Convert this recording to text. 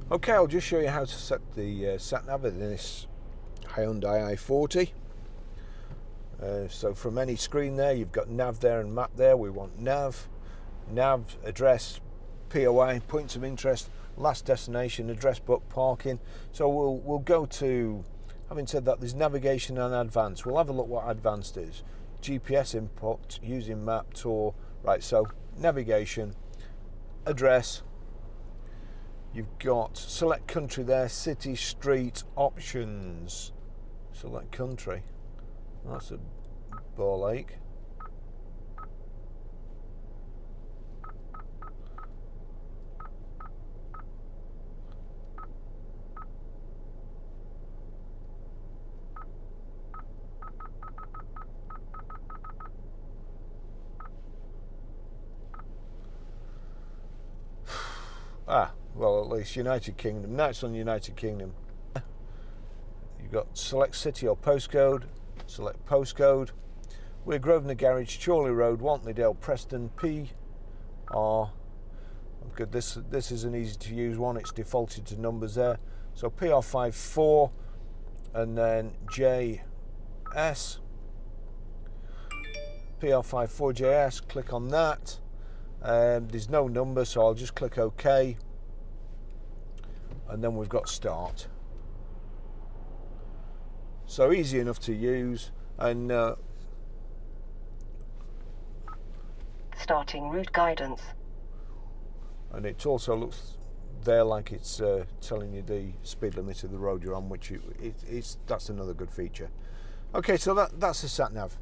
Okay, I'll just show you how to set the sat nav in this Hyundai i40. So from any screen there, you've got nav there and map there. We want nav, address, POI, points of interest, last destination, address book, parking. So we'll go to, having said that, there's navigation and advanced. We'll have a look what advanced is. GPS input using map tour. Right, so navigation, address. You've got select country there, city, street, options. Select country. That's a ball ache. Well, at least United Kingdom. Next on United Kingdom. You've got select city or postcode. Select postcode. We're Grosvenor Garage, Chorley Road, Wantleydale, Preston, PR. Good. This is an easy to use one. It's defaulted to numbers there. So PR54 and then JS. PR54JS. Click on that. There's no number, so I'll just click OK. And then we've got start. So easy enough to use, and starting route guidance. And it also looks there like it's telling you the speed limit of the road you're on, which that's another good feature. Okay, so that's the sat nav.